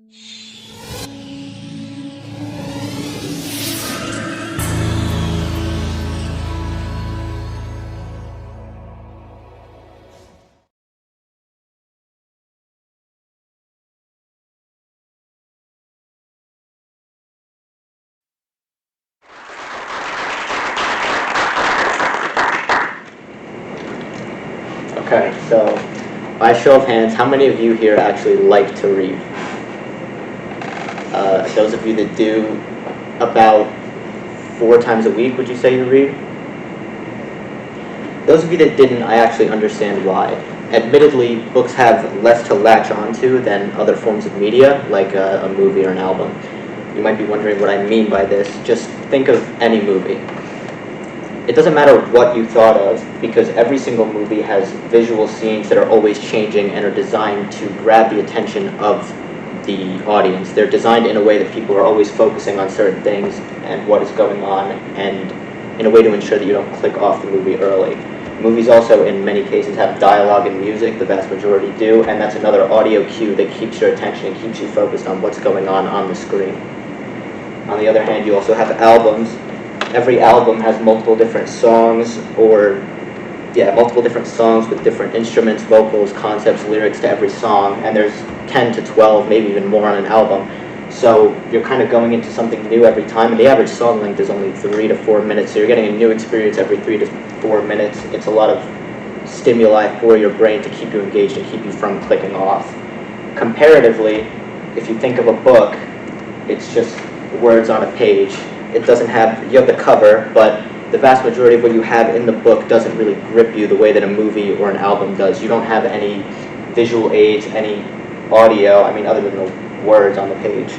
Okay, so by show of hands, how many of you here actually like to read? Those of you that do, about 4 times a week, would you say you read? Those of you that didn't, I actually understand why. Admittedly, books have less to latch onto than other forms of media, like a movie or an album. You might be wondering what I mean by this. Just think of any movie. It doesn't matter what you thought of, because every single movie has visual scenes that are always changing and are designed to grab the attention of the audience. They're designed in a way that people are always focusing on certain things and what is going on, and in a way to ensure that you don't click off the movie early. Movies also, in many cases, have dialogue and music, the vast majority do, and that's another audio cue that keeps your attention and keeps you focused on what's going on the screen. On the other hand, you also have albums. Every album has multiple different songs, multiple different songs with different instruments, vocals, concepts, lyrics to every song, and there's 10 to 12, maybe even more on an album. So you're kind of going into something new every time, and the average song length is only 3 to 4 minutes, so you're getting a new experience every 3 to 4 minutes. It's a lot of stimuli for your brain to keep you engaged and keep you from clicking off. Comparatively, if you think of a book, it's just words on a page. It doesn't have, you have the cover, but the vast majority of what you have in the book doesn't really grip you the way that a movie or an album does. You don't have any visual aids, any audio, other than the words on the page.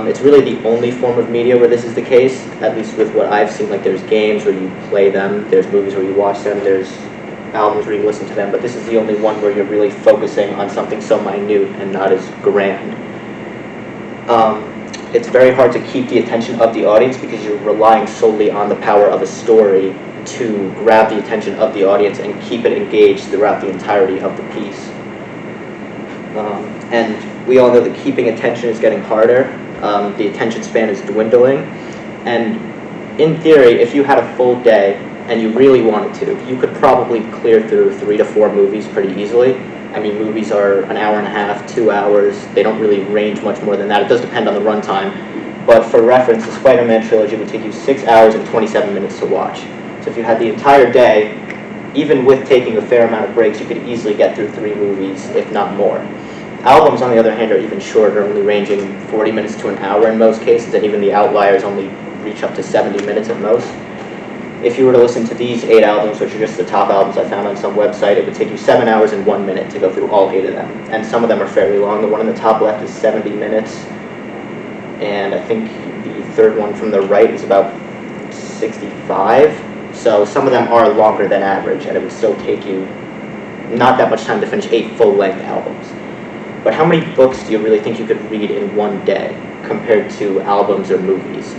It's really the only form of media where this is the case, at least with what I've seen. Like, there's games where you play them, there's movies where you watch them, there's albums where you listen to them, but this is the only one where you're really focusing on something so minute and not as grand. It's very hard to keep the attention of the audience because you're relying solely on the power of a story to grab the attention of the audience and keep it engaged throughout the entirety of the piece. And we all know that keeping attention is getting harder. The attention span is dwindling. And in theory, if you had a full day and you really wanted to, you could probably clear through 3 to 4 movies pretty easily. Movies are an hour and a half, 2 hours. They don't really range much more than that. It does depend on the runtime. But for reference, the Spider-Man trilogy would take you 6 hours and 27 minutes to watch. So if you had the entire day, even with taking a fair amount of breaks, you could easily get through 3 movies, if not more. Albums, on the other hand, are even shorter, only ranging 40 minutes to an hour in most cases, and even the outliers only reach up to 70 minutes at most. If you were to listen to these 8 albums, which are just the top albums I found on some website, it would take you 7 hours and 1 minute to go through all 8 of them. And some of them are fairly long. The one in the top left is 70 minutes. And I think the third one from the right is about 65. So some of them are longer than average, and it would still take you not that much time to finish 8 full-length albums. But how many books do you really think you could read in one day compared to albums or movies?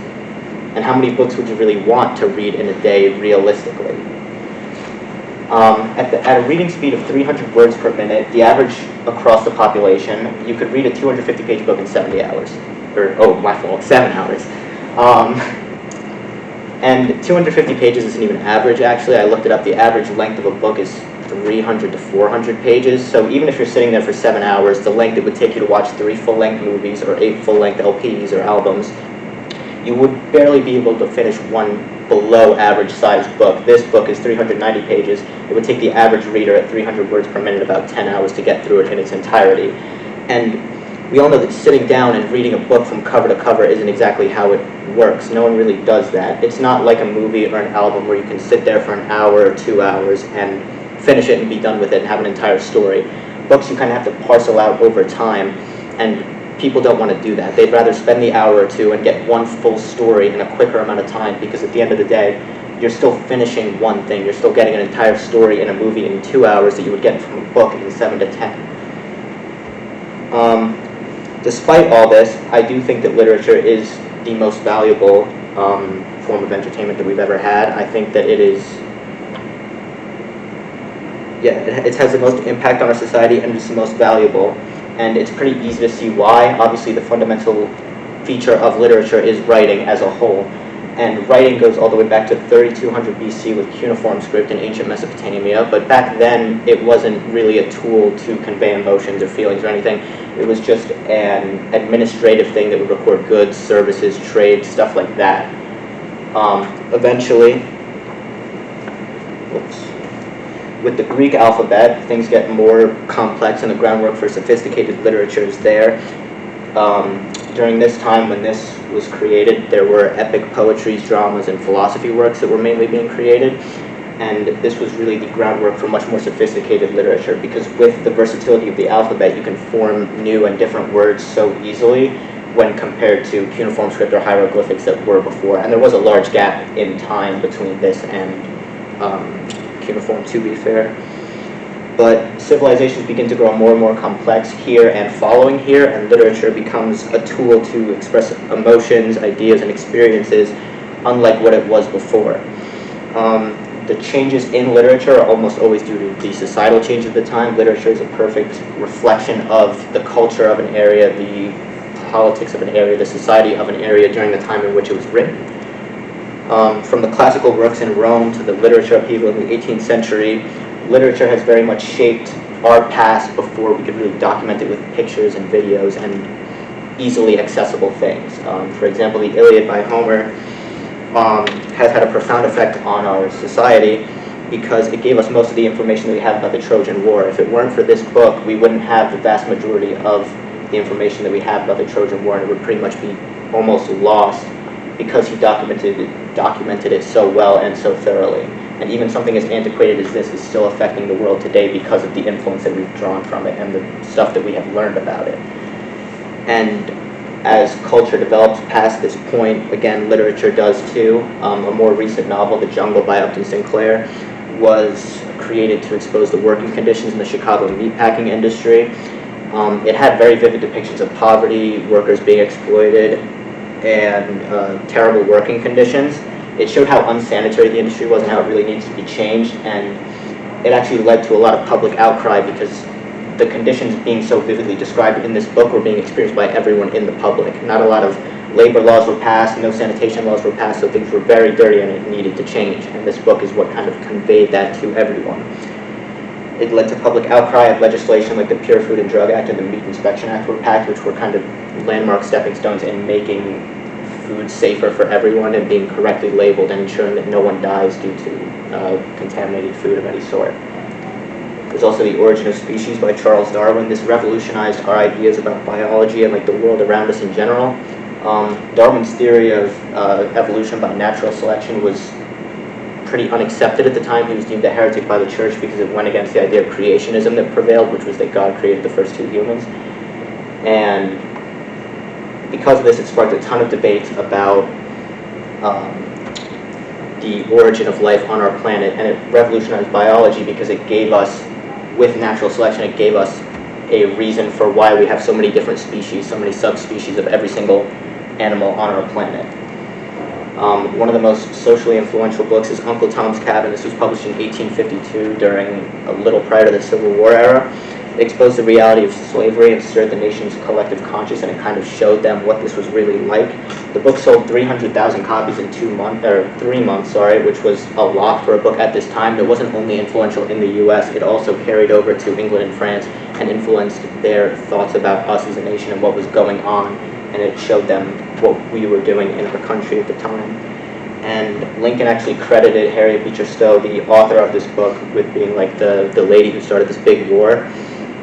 And how many books would you really want to read in a day realistically? At a reading speed of 300 words per minute, the average across the population, you could read a 250-page book in 70 hours. 7 hours. And 250 pages isn't even average, actually. I looked it up. The average length of a book is 300 to 400 pages. So even if you're sitting there for 7 hours, the length it would take you to watch 3 full-length movies or 8 full-length LPs or albums, you would barely be able to finish one below average sized book. This book is 390 pages. It would take the average reader at 300 words per minute about 10 hours to get through it in its entirety. And we all know that sitting down and reading a book from cover to cover isn't exactly how it works. No one really does that. It's not like a movie or an album where you can sit there for an hour or 2 hours and finish it and be done with it and have an entire story. Books you kind of have to parcel out over time, and people don't want to do that. They'd rather spend the hour or 2 and get one full story in a quicker amount of time, because at the end of the day, you're still finishing one thing. You're still getting an entire story in a movie in 2 hours that you would get from a book in 7 to 10. Despite all this, I do think that literature is the most valuable form of entertainment that we've ever had. I think that it is, it has the most impact on our society, and it's the most valuable. and it's pretty easy to see why. Obviously, the fundamental feature of literature is writing as a whole, and writing goes all the way back to 3200 BC with cuneiform script in ancient Mesopotamia, but back then it wasn't really a tool to convey emotions or feelings or anything. It was just an administrative thing that would record goods, services, trade, stuff like that. Eventually, with the Greek alphabet, things get more complex and the groundwork for sophisticated literature is there. During this time when this was created, there were epic poetries, dramas, and philosophy works that were mainly being created. And this was really the groundwork for much more sophisticated literature, because with the versatility of the alphabet, you can form new and different words so easily when compared to cuneiform script or hieroglyphics that were before. And there was a large gap in time between this and cuneiform, to be fair. But civilizations begin to grow more and more complex here and following here, and literature becomes a tool to express emotions, ideas, and experiences unlike what it was before. The changes in literature are almost always due to the societal change of the time. Literature is a perfect reflection of the culture of an area, the politics of an area, the society of an area during the time in which it was written. From the classical works in Rome to the literature upheaval in the 18th century, literature has very much shaped our past before we could really document it with pictures and videos and easily accessible things. For example, the Iliad by Homer has had a profound effect on our society because it gave us most of the information that we have about the Trojan War. If it weren't for this book, we wouldn't have the vast majority of the information that we have about the Trojan War, and it would pretty much be almost lost because he documented it so well and so thoroughly. And even something as antiquated as this is still affecting the world today because of the influence that we've drawn from it and the stuff that we have learned about it. And as culture develops past this point, again, literature does too. A more recent novel, The Jungle by Upton Sinclair, was created to expose the working conditions in the Chicago meatpacking industry. It had very vivid depictions of poverty, workers being exploited, and terrible working conditions. It showed how unsanitary the industry was and how it really needs to be changed, and it actually led to a lot of public outcry because the conditions being so vividly described in this book were being experienced by everyone in the public. Not a lot of labor laws were passed, no sanitation laws were passed, so things were very dirty and it needed to change, and this book is what kind of conveyed that to everyone. It led to public outcry, and legislation like the Pure Food and Drug Act and the Meat Inspection Act were passed, which were kind of landmark stepping stones in making food safer for everyone and being correctly labeled and ensuring that no one dies due to contaminated food of any sort. There's also The Origin of Species by Charles Darwin. This revolutionized our ideas about biology and like the world around us in general. Darwin's theory of evolution by natural selection was pretty unaccepted at the time. He was deemed a heretic by the church because it went against the idea of creationism that prevailed, which was that God created the first two humans. And because of this, it sparked a ton of debate about the origin of life on our planet, and it revolutionized biology because it gave us, with natural selection, it gave us a reason for why we have so many different species, so many subspecies of every single animal on our planet. One of the most socially influential books is Uncle Tom's Cabin. This was published in 1852 during a little prior to the Civil War era. It exposed the reality of slavery and stirred the nation's collective conscience, and it kind of showed them what this was really like. The book sold 300,000 copies in 3 months, which was a lot for a book at this time. It wasn't only influential in the U.S., it also carried over to England and France and influenced their thoughts about us as a nation and what was going on, and it showed them what we were doing in our country at the time. And Lincoln actually credited Harriet Beecher Stowe, the author of this book, with being like the lady who started this big war,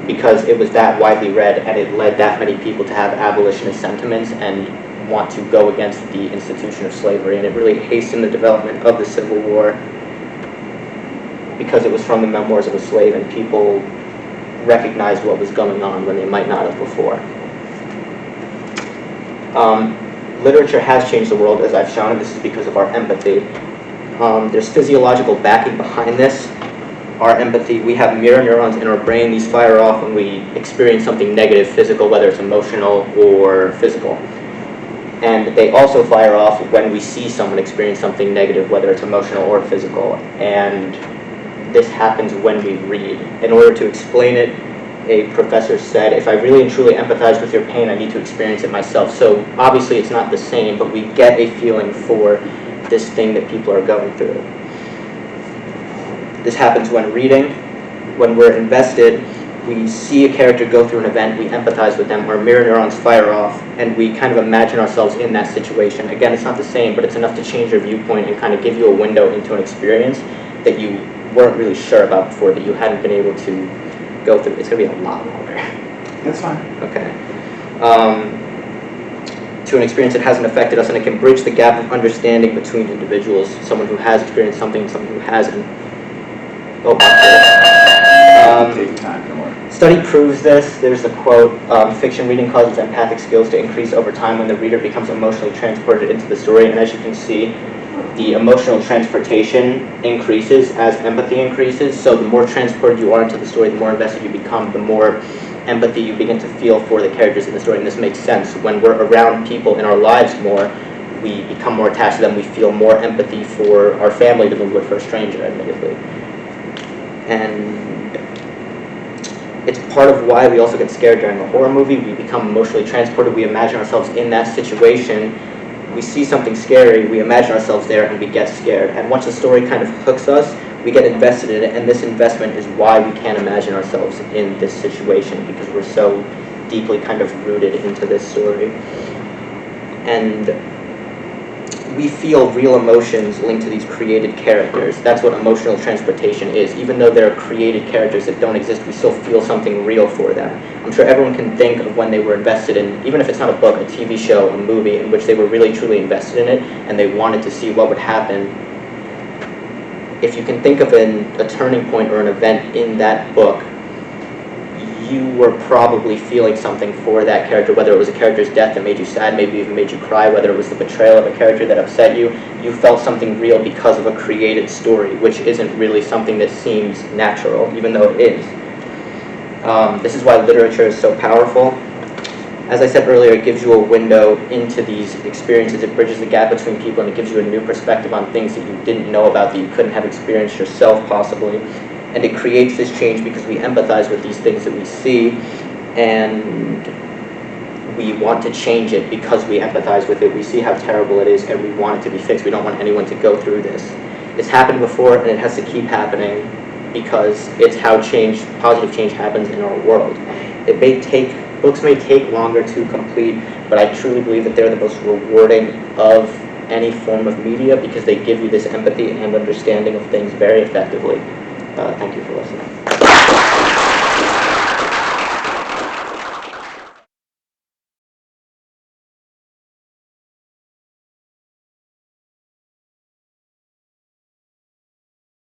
because it was that widely read and it led that many people to have abolitionist sentiments and want to go against the institution of slavery, and it really hastened the development of the Civil War because it was from the memoirs of a slave and people recognized what was going on when they might not have before. Literature has changed the world, as I've shown, and this is because of our empathy. There's physiological backing behind this. Our empathy, we have mirror neurons in our brain. These fire off when we experience something negative, physical, whether it's emotional or physical. And they also fire off when we see someone experience something negative, whether it's emotional or physical. And this happens when we read. In order to explain it, a professor said, if I really and truly empathize with your pain, I need to experience it myself. So obviously it's not the same, but we get a feeling for this thing that people are going through. This happens when reading. When we're invested, we see a character go through an event, we empathize with them, our mirror neurons fire off, and we kind of imagine ourselves in that situation. Again, it's not the same, but it's enough to change your viewpoint and kind of give you a window into an experience that you weren't really sure about before, that you hadn't been able to go through. It's going to be a lot longer. That's fine. Okay. To an experience that hasn't affected us, and it can bridge the gap of understanding between individuals, someone who has experienced something and someone who hasn't. Oh, Take your time, don't worry. Study proves this. There's a quote, fiction reading causes empathic skills to increase over time when the reader becomes emotionally transported into the story, and as you can see, the emotional transportation increases as empathy increases. So the more transported you are into the story, the more invested you become, the more empathy you begin to feel for the characters in the story, and this makes sense. When we're around people in our lives more, we become more attached to them, we feel more empathy for our family than we would for a stranger, admittedly. And it's part of why we also get scared during a horror movie. We become emotionally transported, we imagine ourselves in that situation, we see something scary, we imagine ourselves there, and we get scared. And once the story kind of hooks us, we get invested in it, and this investment is why we can't imagine ourselves in this situation, because we're so deeply kind of rooted into this story. And we feel real emotions linked to these created characters. That's what emotional transportation is. Even though they're created characters that don't exist, we still feel something real for them. I'm sure everyone can think of when they were invested in, even if it's not a book, a TV show, a movie, in which they were really truly invested in it, and they wanted to see what would happen. If you can think of a turning point or an event in that book, you were probably feeling something for that character, whether it was a character's death that made you sad, maybe even made you cry, whether it was the betrayal of a character that upset you. You felt something real because of a created story, which isn't really something that seems natural, even though it is. This is why literature is so powerful. As I said earlier, it gives you a window into these experiences. It bridges the gap between people, and it gives you a new perspective on things that you didn't know about, that you couldn't have experienced yourself, possibly. And it creates this change because we empathize with these things that we see, and we want to change it because we empathize with it. We see how terrible it is, and we want it to be fixed. We don't want anyone to go through this. It's happened before, and it has to keep happening because it's how positive change happens in our world. Books may take longer to complete, but I truly believe that they're the most rewarding of any form of media because they give you this empathy and understanding of things very effectively. Thank you for listening.